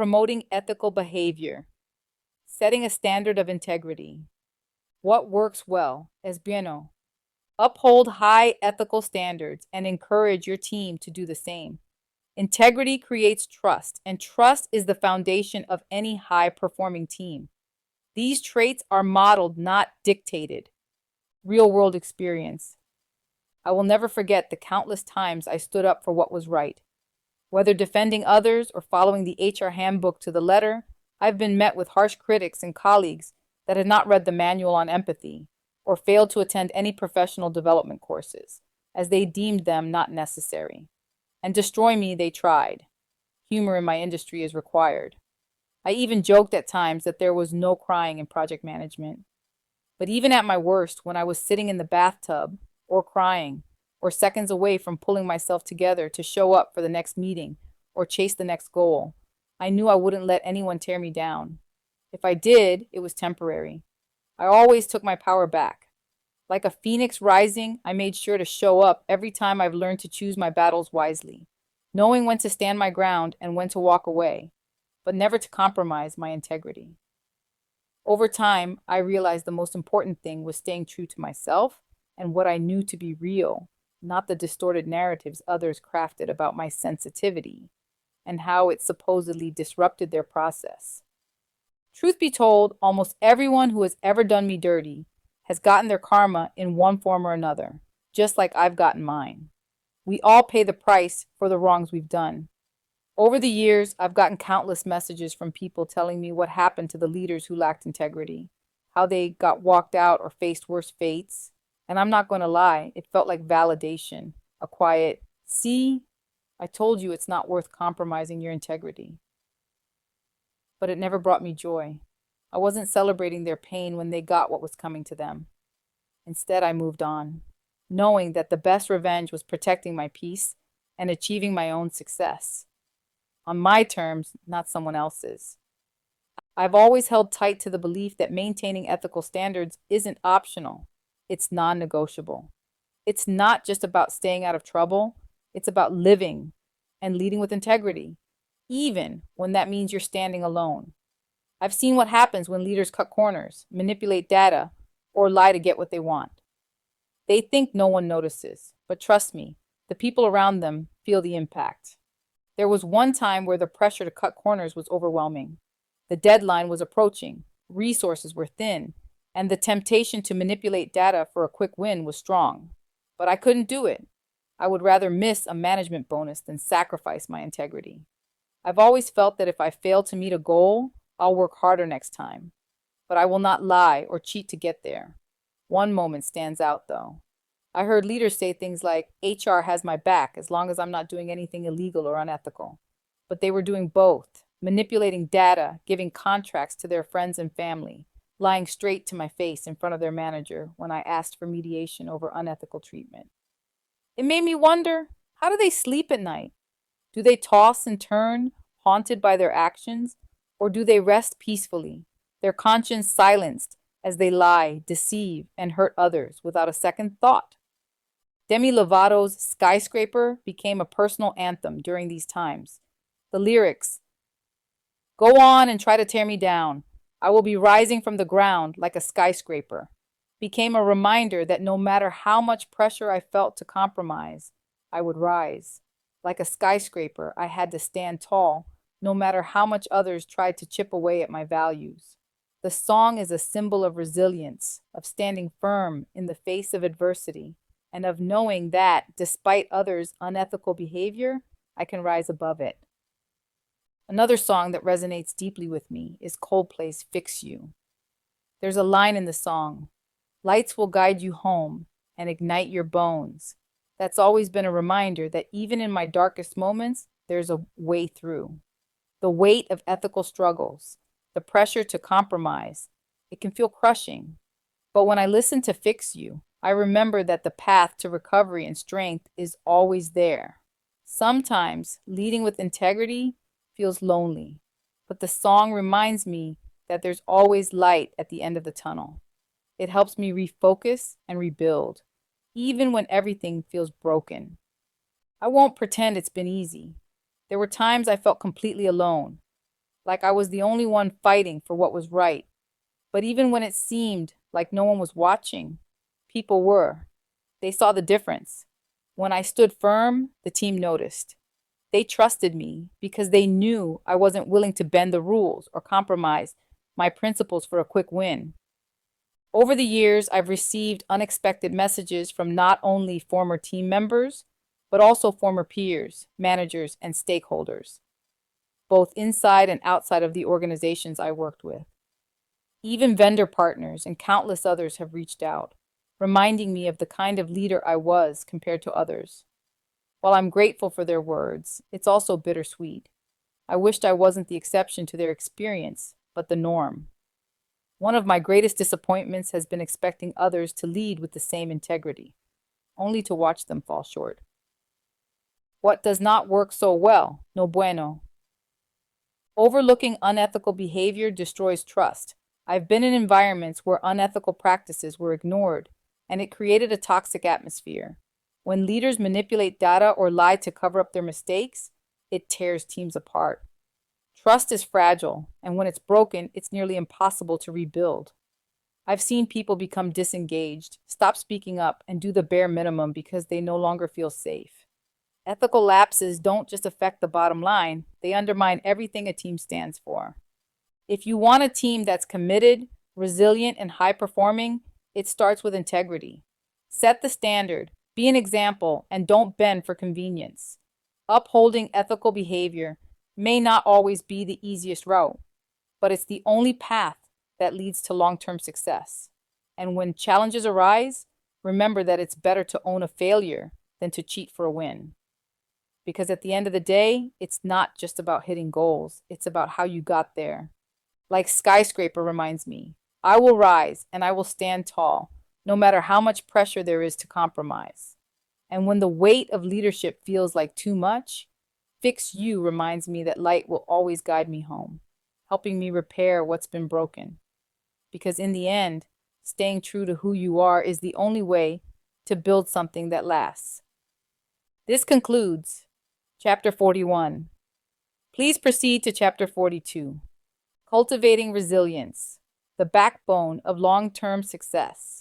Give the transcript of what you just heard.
Promoting ethical behavior. Setting a standard of integrity. What works well? Es bueno. Uphold high ethical standards and encourage your team to do the same. Integrity creates trust, and trust is the foundation of any high-performing team. These traits are modeled, not dictated. Real-world experience. I will never forget the countless times I stood up for what was right. Whether defending others or following the HR handbook to the letter, I've been met with harsh critics and colleagues that had not read the manual on empathy or failed to attend any professional development courses, as they deemed them not necessary. And destroy me they tried. Humor in my industry is required. I even joked at times that there was no crying in project management. But even at my worst, when I was sitting in the bathtub, or crying, or seconds away from pulling myself together to show up for the next meeting or chase the next goal, I knew I wouldn't let anyone tear me down. If I did, it was temporary. I always took my power back. Like a phoenix rising, I made sure to show up every time I've learned to choose my battles wisely, knowing when to stand my ground and when to walk away, but never to compromise my integrity. Over time, I realized the most important thing was staying true to myself and what I knew to be real, not the distorted narratives others crafted about my sensitivity and how it supposedly disrupted their process. Truth be told, almost everyone who has ever done me dirty has gotten their karma in one form or another, just like I've gotten mine. We all pay the price for the wrongs we've done. Over the years, I've gotten countless messages from people telling me what happened to the leaders who lacked integrity, how they got walked out or faced worse fates. And I'm not going to lie, it felt like validation, a quiet, "See, I told you it's not worth compromising your integrity." But it never brought me joy. I wasn't celebrating their pain when they got what was coming to them. Instead, I moved on, knowing that the best revenge was protecting my peace and achieving my own success. On my terms, not someone else's. I've always held tight to the belief that maintaining ethical standards isn't optional. It's non-negotiable. It's not just about staying out of trouble. It's about living and leading with integrity, even when that means you're standing alone. I've seen what happens when leaders cut corners, manipulate data, or lie to get what they want. They think no one notices, but trust me, the people around them feel the impact. There was one time where the pressure to cut corners was overwhelming. The deadline was approaching, resources were thin, and the temptation to manipulate data for a quick win was strong. But I couldn't do it. I would rather miss a management bonus than sacrifice my integrity. I've always felt that if I fail to meet a goal, I'll work harder next time. But I will not lie or cheat to get there. One moment stands out, though. I heard leaders say things like, HR has my back as long as I'm not doing anything illegal or unethical. But they were doing both, manipulating data, giving contracts to their friends and family, lying straight to my face in front of their manager when I asked for mediation over unethical treatment. It made me wonder, how do they sleep at night? Do they toss and turn, haunted by their actions? Or do they rest peacefully, their conscience silenced as they lie, deceive, and hurt others without a second thought? Demi Lovato's Skyscraper became a personal anthem during these times. The lyrics, "Go on and try to tear me down. I will be rising from the ground like a skyscraper," became a reminder that no matter how much pressure I felt to compromise, I would rise. Like a skyscraper, I had to stand tall, no matter how much others tried to chip away at my values. The song is a symbol of resilience, of standing firm in the face of adversity, and of knowing that, despite others' unethical behavior, I can rise above it. Another song that resonates deeply with me is Coldplay's Fix You. There's a line in the song, "Lights will guide you home and ignite your bones." That's always been a reminder that even in my darkest moments, there's a way through. The weight of ethical struggles, the pressure to compromise, it can feel crushing. But when I listen to Fix You, I remember that the path to recovery and strength is always there. Sometimes leading with integrity feels lonely, but the song reminds me that there's always light at the end of the tunnel. It helps me refocus and rebuild, even when everything feels broken. I won't pretend it's been easy. There were times I felt completely alone, like I was the only one fighting for what was right. But even when it seemed like no one was watching, people were. They saw the difference. When I stood firm, the team noticed. They trusted me because they knew I wasn't willing to bend the rules or compromise my principles for a quick win. Over the years, I've received unexpected messages from not only former team members, but also former peers, managers, and stakeholders, both inside and outside of the organizations I worked with. Even vendor partners and countless others have reached out, reminding me of the kind of leader I was compared to others. While I'm grateful for their words, it's also bittersweet. I wished I wasn't the exception to their experience, but the norm. One of my greatest disappointments has been expecting others to lead with the same integrity, only to watch them fall short. What does not work so well? No bueno. Overlooking unethical behavior destroys trust. I've been in environments where unethical practices were ignored, and it created a toxic atmosphere. When leaders manipulate data or lie to cover up their mistakes, it tears teams apart. Trust is fragile, and when it's broken, it's nearly impossible to rebuild. I've seen people become disengaged, stop speaking up, and do the bare minimum because they no longer feel safe. Ethical lapses don't just affect the bottom line, they undermine everything a team stands for. If you want a team that's committed, resilient, and high performing, it starts with integrity. Set the standard, be an example, and don't bend for convenience. Upholding ethical behavior may not always be the easiest route, but it's the only path that leads to long-term success. And when challenges arise, remember that it's better to own a failure than to cheat for a win. Because at the end of the day, it's not just about hitting goals, it's about how you got there. Like skyscraper reminds me, I will rise and I will stand tall, no matter how much pressure there is to compromise. And when the weight of leadership feels like too much, Fix You reminds me that light will always guide me home, helping me repair what's been broken. Because in the end, staying true to who you are is the only way to build something that lasts. This concludes Chapter 41. Please proceed to Chapter 42. Cultivating Resilience, the backbone of long-term success.